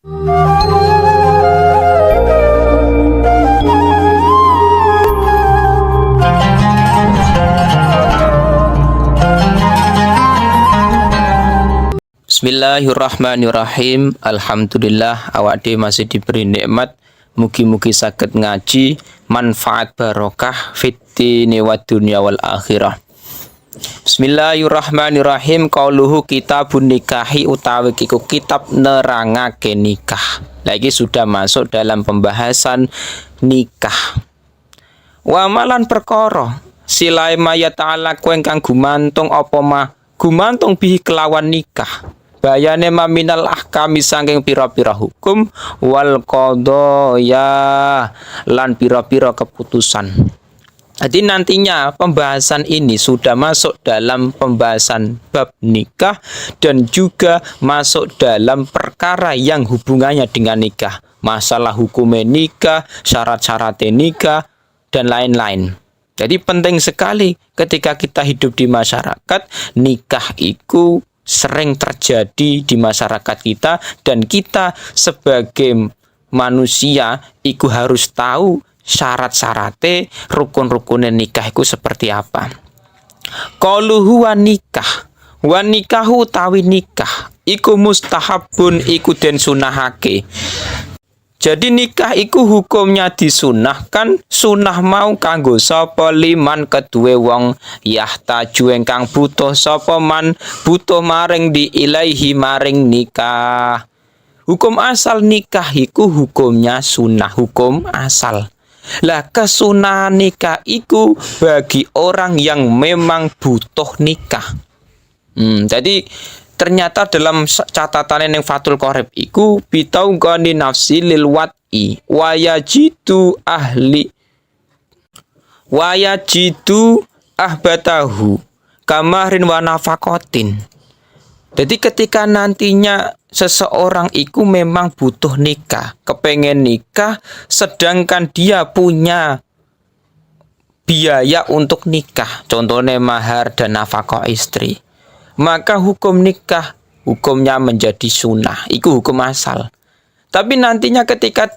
Bismillahirrahmanirrahim. Alhamdulillah awak dhewe masih diberi nikmat. Mugi-mugi saged ngaji manfaat barokah fiddini wa dunya wal akhirah. Bismillahirrahmanirrahim. Qauluhu kitabun nikahi utawi iku kitab nerangake nikah. Lagi sudah masuk dalam pembahasan nikah. Wa malan perkara silai maya ta'ala kang gumantung apa mah gumantung bihi kelawan nikah. Bayane maminal ahkami saking pira-pira hukum wal qadaya lan pira-pira keputusan. Jadi nantinya pembahasan ini sudah masuk dalam pembahasan bab nikah dan juga masuk dalam perkara yang hubungannya dengan nikah. Masalah hukumnya nikah, syarat-syaratnya nikah, dan lain-lain. Jadi penting sekali ketika kita hidup di masyarakat, nikah itu sering terjadi di masyarakat kita dan kita sebagai manusia itu harus tahu syarat-syaratnya, rukun-rukunnya nikah itu seperti apa. Qauluhu wa nikah, wa nikahu tawi nikah iku mustahabun iku den sunahake. Jadi nikah iku hukumnya disunahkan, sunah mau kanggo sapa liman kedue wong yahtaju engkang butuh sapa man butuh maring di ilaihi maring nikah. Hukum asal nikah iku hukumnya sunah, hukum asal. Lah kesunahan nikah iku bagi orang yang memang butuh nikah. Jadi ternyata dalam catatan yang Fathul Qorib iku bitau gani nafsi lil wat'i wayajidu ahbatahu kamarin wa nafakotin. Jadi ketika nantinya seseorang iku memang butuh nikah, kepengen nikah, sedangkan dia punya biaya untuk nikah, contohnya mahar dan nafkah istri, maka hukum nikah hukumnya menjadi sunnah, itu hukum asal. Tapi nantinya ketika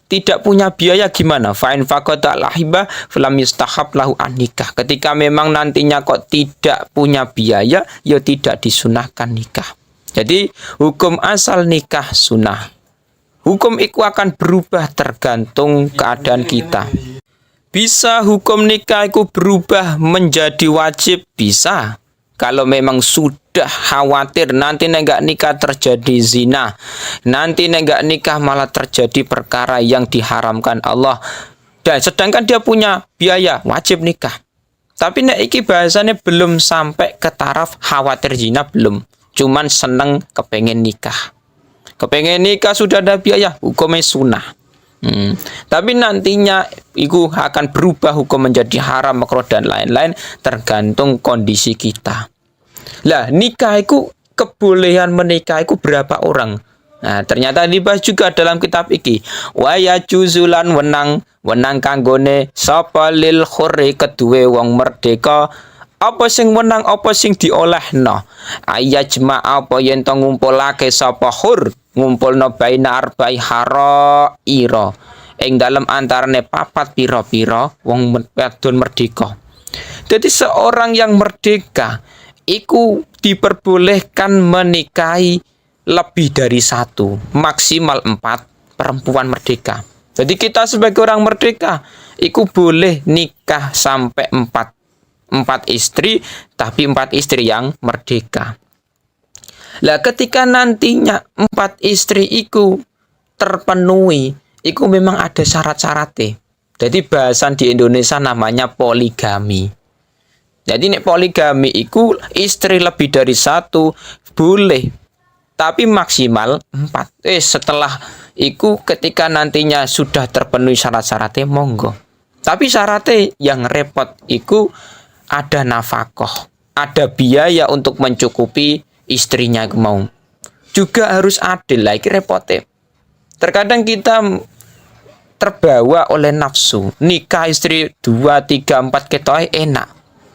tidak punya biaya gimana? Fa'in faqata lahiba falam yustahab lahu an nikah. Ketika memang nantinya kok tidak punya biaya, ya tidak disunahkan nikah. Jadi hukum asal nikah sunnah. Hukum itu akan berubah tergantung keadaan kita. Bisa hukum nikah itu berubah menjadi wajib, bisa. Kalau memang sudah khawatir nanti nggak nikah terjadi zina, nanti nggak nikah malah terjadi perkara yang diharamkan Allah, dan sedangkan dia punya biaya, wajib nikah. Tapi nek iki bahasannya belum sampai ke taraf khawatir zina, belum, cuman seneng kepengen nikah. Kepengen nikah sudah ada biaya, hukumnya sunnah. Tapi nantinya itu akan berubah hukum menjadi haram, makruh dan lain-lain tergantung kondisi kita. Lah nikah itu kebolehan menikah itu berapa orang? Nah ternyata dibahas juga dalam kitab iki. Wa yajuzulan wenang kanggone sapa lil khurri kedue wong merdeka. Apa sing wenang apa sing diolehno? Ayajma apa yen to ngumpulake sapa khur ngumpulno baina arba'i haraira ing dalem antarane papat pira-pira wong wadon merdeka. Jadi seorang yang merdeka iku diperbolehkan menikahi lebih dari satu, maksimal 4 perempuan merdeka. Jadi kita sebagai orang merdeka iku boleh nikah sampai 4 istri, tapi 4 istri yang merdeka. Lah ketika nantinya 4 istri iku terpenuhi, iku memang ada syarat-syaratnya. Jadi bahasan di Indonesia namanya poligami. Jadi nek poligami iku istri lebih dari 1 boleh, tapi maksimal 4. Setelah iku ketika nantinya sudah terpenuhi syarat-syaratnya monggo. Tapi syaratnya yang repot iku ada nafkah, ada biaya untuk mencukupi istrinya mau. Juga harus adil, lagi repotnya. Terkadang kita terbawa oleh nafsu, nikah istri 2, 3, 4 ketoy enak.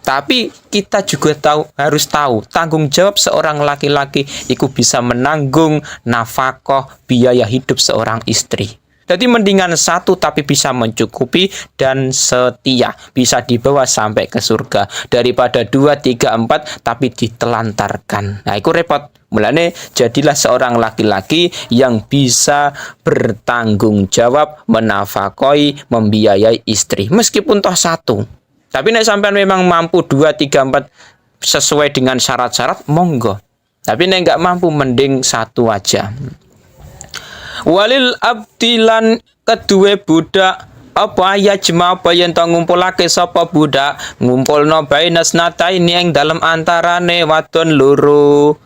Tapi kita juga harus tahu tanggung jawab seorang laki-laki iku bisa menanggung nafkah biaya hidup seorang istri. Jadi mendingan satu tapi bisa mencukupi dan setia, bisa dibawa sampai ke surga, daripada 2, 3, 4 tapi ditelantarkan. Nah, itu repot. Mulane jadilah seorang laki-laki yang bisa bertanggung jawab, menafkahi, membiayai istri, meskipun toh satu. Tapi nek sampean memang mampu 2, 3, 4 sesuai dengan syarat-syarat, monggo. Tapi nek nggak mampu, mending satu aja. Walil abdilan kedue budak apa ya jema apa yen to ngumpulake sapa budak ngumpulno bainas nataini ing dalem antarane wadon loro.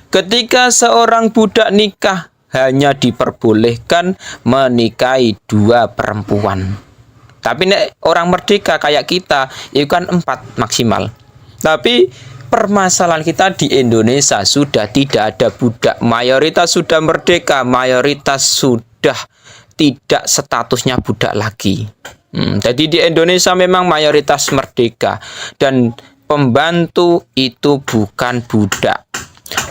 Ketika seorang budak nikah hanya diperbolehkan menikahi 2 perempuan. Tapi nek orang merdeka kayak kita itu kan 4 maksimal. Tapi permasalahan kita di Indonesia sudah tidak ada budak, mayoritas sudah merdeka, mayoritas sudah tidak statusnya budak lagi. Jadi di Indonesia memang mayoritas merdeka dan pembantu itu bukan budak.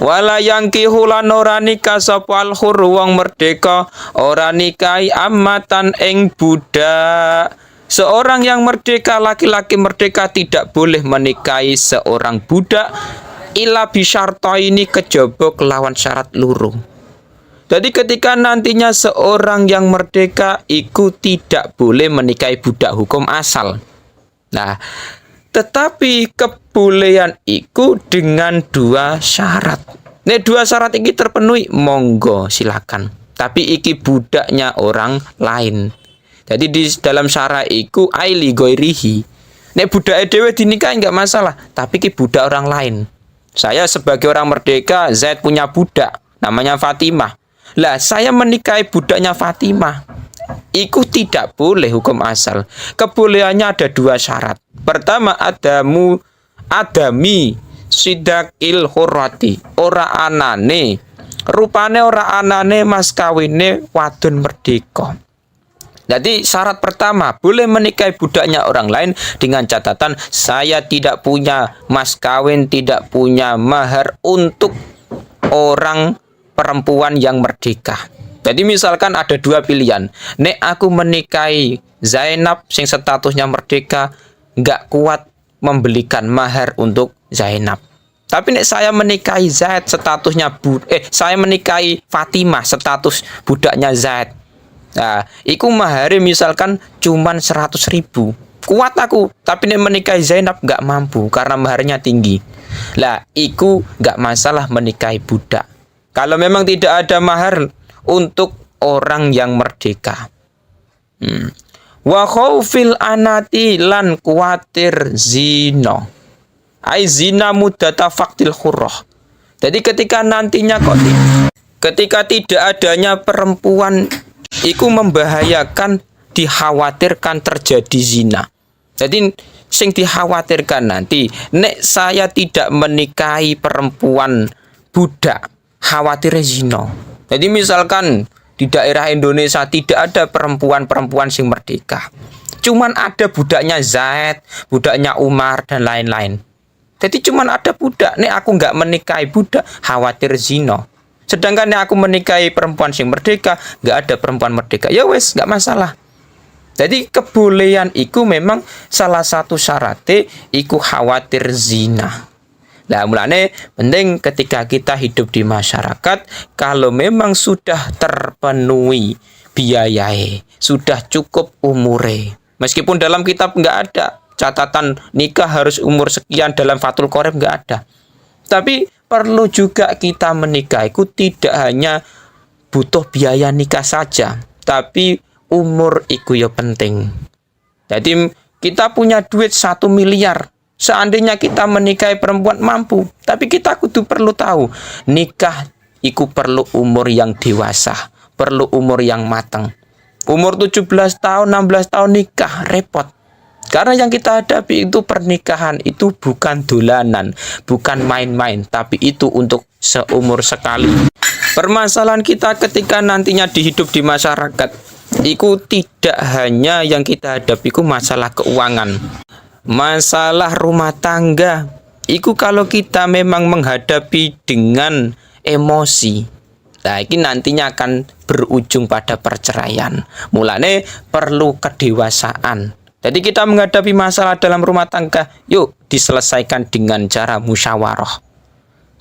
Wala yangkihu lan ora nikah sapa al-hur wong merdeka ora nikahi amatan ing budak. Seorang yang merdeka, laki-laki merdeka tidak boleh menikahi seorang budak ila bisyarta ini kejaba kelawan syarat loro. Jadi ketika nantinya seorang yang merdeka iku tidak boleh menikahi budak hukum asal. Nah, tetapi kebolehan iku dengan 2 syarat. Nek 2 syarat ini terpenuhi, monggo silakan. Tapi iki budaknya orang lain. Jadi di dalam syara iku aili goirihi. Nek budake dhewe dinikahi enggak masalah, tapi ki budak orang lain. Saya sebagai orang merdeka, Zaid punya budak namanya Fatimah. Lah, saya menikahi budaknya Fatimah. Iku tidak boleh hukum asal. Kebolehannya ada 2 syarat. Pertama, adami sidakil hurrati. Ora anane. Rupane ora anane mas kawine wadon merdeka. Jadi syarat pertama, boleh menikahi budaknya orang lain dengan catatan saya tidak punya mas kawin, tidak punya mahar untuk orang perempuan yang merdeka. Jadi misalkan ada 2 pilihan. Nek aku menikahi Zainab sing statusnya merdeka, nggak kuat membelikan mahar untuk Zainab. Tapi nek saya menikahi Zaid statusnya saya menikahi Fatimah status budaknya Zaid. Nah, iku mahari misalkan cuman 100.000. Kuat aku, tapi nek menikahi Zainab nggak mampu karena maharnya tinggi. Lah, iku nggak masalah menikahi budak. Kalau memang tidak ada mahar untuk orang yang merdeka. Wa khaufil anati lan kuatir zina. Ai zina mudata faktil khurrah. Jadi ketika nantinya ketika tidak adanya perempuan iku membahayakan, dikhawatirkan terjadi zina. Jadi sing dikhawatirkan nanti nek saya tidak menikahi perempuan budak, khawatir zina. Jadi misalkan di daerah Indonesia tidak ada perempuan-perempuan sing merdeka. Cuman ada budaknya Zaid, budaknya Umar dan lain-lain. Jadi cuman ada budak, nek aku nggak menikahi budak, khawatir zina. Sedangkan nek aku menikahi perempuan sing merdeka, nggak ada perempuan merdeka. Ya wes, nggak masalah. Jadi kebolehan iku memang salah satu syaratnya iku khawatir zina. Nah, mulane penting ketika kita hidup di masyarakat, kalau memang sudah terpenuhi biayai, sudah cukup umure. Meskipun dalam kitab nggak ada catatan nikah harus umur sekian, dalam Fathul Qorib nggak ada. Tapi perlu juga kita menikah itu tidak hanya butuh biaya nikah saja, tapi umur itu ya penting. Jadi kita punya duit 1 miliar. Seandainya kita menikahi perempuan mampu, tapi kita kudu perlu tahu nikah itu perlu umur yang dewasa, perlu umur yang matang. Umur 17 tahun, 16 tahun nikah repot. Karena yang kita hadapi itu pernikahan itu bukan dolanan, bukan main-main, tapi itu untuk seumur sekali. Permasalahan kita ketika nantinya dihidup di masyarakat, itu tidak hanya yang kita hadapi itu masalah keuangan. Masalah rumah tangga, iku kalau kita memang menghadapi dengan emosi, nah ini nantinya akan berujung pada perceraian. Mulane perlu kedewasaan. Jadi kita menghadapi masalah dalam rumah tangga, yuk diselesaikan dengan cara musyawarah.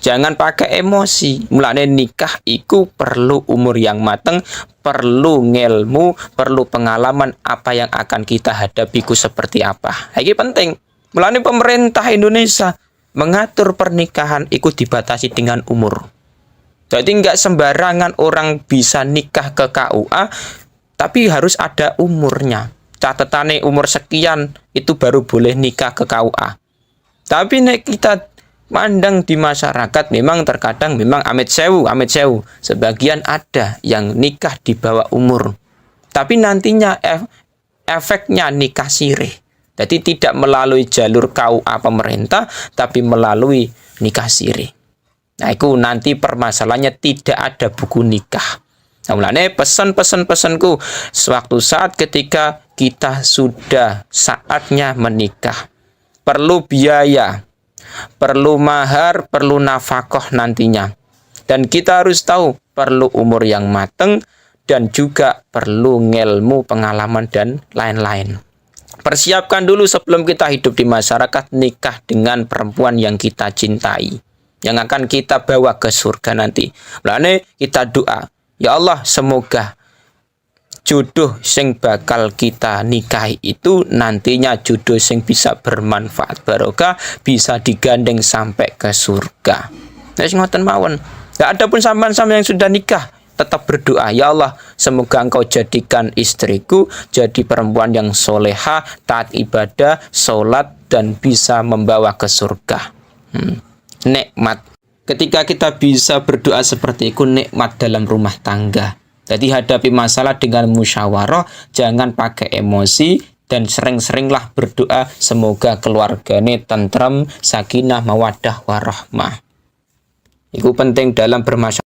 Jangan pakai emosi. Mulane nikah iku perlu umur yang mateng, perlu ngelmu, perlu pengalaman apa yang akan kita hadapi ku seperti apa. Ini penting. Mulane pemerintah Indonesia mengatur pernikahan iku dibatasi dengan umur. Jadi nggak sembarangan orang bisa nikah ke KUA, tapi harus ada umurnya. Catatannya umur sekian itu baru boleh nikah ke KUA. Tapi nek kita mandang di masyarakat memang terkadang memang amit sewu. Sebagian ada yang nikah di bawah umur. Tapi nantinya efeknya nikah sirih. Jadi tidak melalui jalur KUA pemerintah, tapi melalui nikah sirih. Nah, itu nanti permasalahannya tidak ada buku nikah. Nah, mulanya pesanku sewaktu saat ketika kita sudah saatnya menikah, perlu biaya, perlu mahar, perlu nafkah nantinya. Dan kita harus tahu perlu umur yang matang dan juga perlu ilmu, pengalaman dan lain-lain. Persiapkan dulu sebelum kita hidup di masyarakat, nikah dengan perempuan yang kita cintai, yang akan kita bawa ke surga nanti. Mulane kita doa, ya Allah, semoga jodoh sing bakal kita nikahi itu nantinya jodoh sing bisa bermanfaat barokah, bisa digandeng sampai ke surga. Wis ngoten mawon. Ya, adapun sampean-sampean yang sudah nikah, tetap berdoa, ya Allah, semoga Engkau jadikan istriku jadi perempuan yang soleha, taat ibadah, sholat, dan bisa membawa ke surga. Nikmat. Ketika kita bisa berdoa seperti itu, nikmat dalam rumah tangga. Jadi hadapi masalah dengan musyawarah, jangan pakai emosi, dan sering-seringlah berdoa semoga keluarganya tentrem, sakinah, mawaddah, warahmah. Itu penting dalam bermasyarakat.